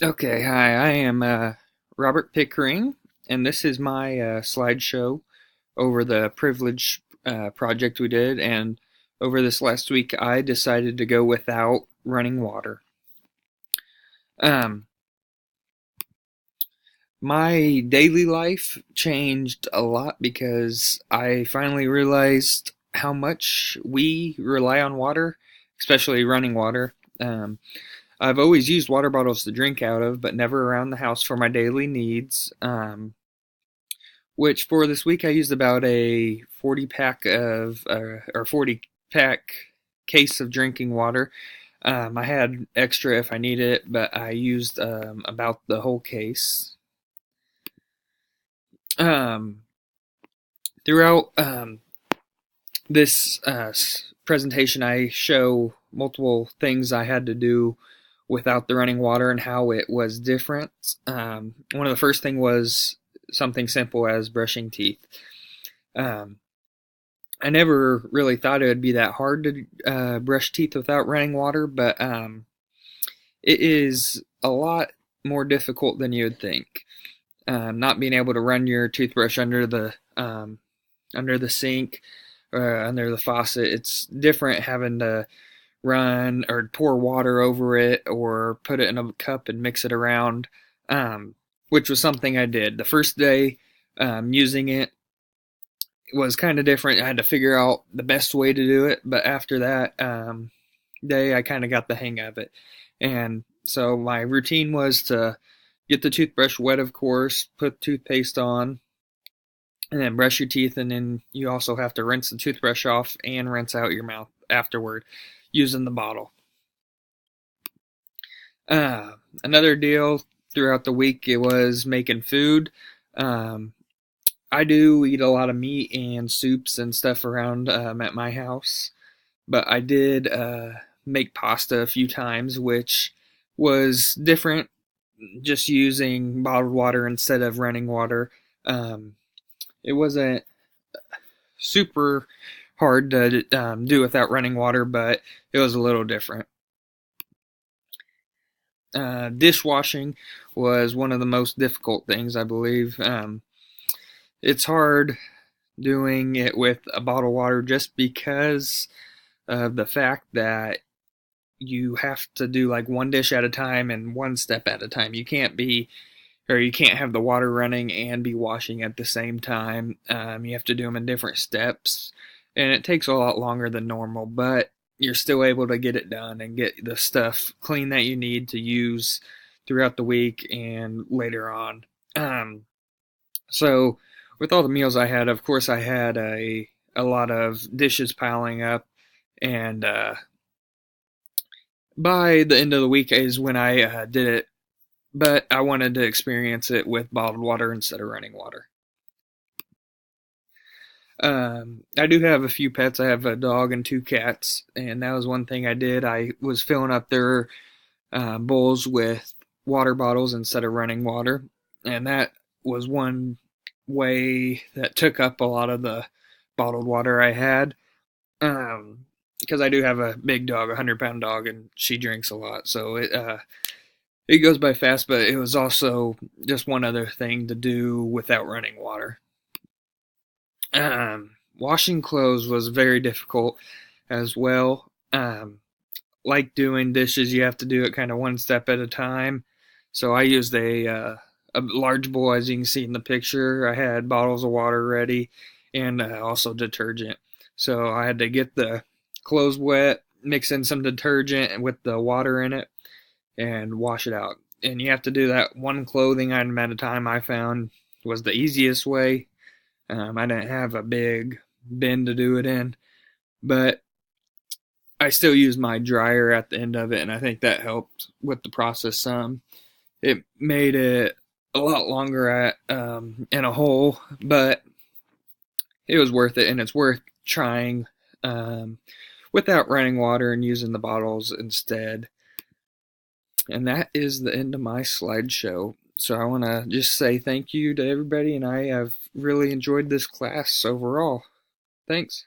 Okay, hi, I am Robert Pickering, and this is my slideshow over the privilege project we did. And over this last week, I decided to go without running water. Um, my daily life changed a lot because I finally realized how much we rely on water, especially running water. I've always used water bottles to drink out of, but never around the house for my daily needs. Which for this week I used about a 40 pack of or 40 pack case of drinking water. I had extra if I needed it, but I used about the whole case. Um, Throughout this presentation, I show multiple things I had to do without the running water and how it was different. One of the first thing was something simple as brushing teeth. Um, I never really thought it would be that hard to brush teeth without running water, but it is a lot more difficult than you would think. Not being able to run your toothbrush under the sink or under the faucet, it's different having to run or pour water over it or put it in a cup and mix it around, um, which was something I did. The first day using it was kind of different. I had to figure out the best way to do it, but after that day, I kind of got the hang of it. And so my routine was to get the toothbrush wet, of course, put toothpaste on, and then brush your teeth. And then you also have to rinse the toothbrush off and rinse out your mouth afterward using the bottle. Another deal throughout the week, it was making food. Um, I do eat a lot of meat and soups and stuff around at my house, but I did make pasta a few times, which was different, just using bottled water instead of running water. Um, it wasn't super hard to do without running water, but it was a little different. Dishwashing was one of the most difficult things, I believe. It's hard doing it with a bottle of water just because of the fact that you have to do like one dish at a time and one step at a time. You can't have the water running and be washing at the same time. You have to do them in different steps, and it takes a lot longer than normal, but you're still able to get it done and get the stuff clean that you need to use throughout the week and later on. Um, so, with all the meals I had, of course, I had a lot of dishes piling up, and by the end of the week is when I did it, but I wanted to experience it with bottled water instead of running water. I do have a few pets. I have a dog and two cats, and that was one thing I did. I was filling up their bowls with water bottles instead of running water, and that was one way that took up a lot of the bottled water I had. Because I do have a big dog, 100-pound dog, and she drinks a lot, so it goes by fast. But it was also just one other thing to do without running water. Washing clothes was very difficult as well. Like doing dishes, you have to do it kind of one step at a time. So I used a large bowl, as you can see in the picture. I had bottles of water ready and also detergent. So I had to get the clothes wet, mix in some detergent with the water in it, and wash it out. And you have to do that one clothing item at a time. I found was the easiest way. I didn't have a big bin to do it in, but I still used my dryer at the end of it, and I think that helped with the process some. It made it a lot longer in a hole, but it was worth it, and it's worth trying without running water and using the bottles instead. And that is the end of my slideshow. So I want to just say thank you to everybody, and I have really enjoyed this class overall. Thanks.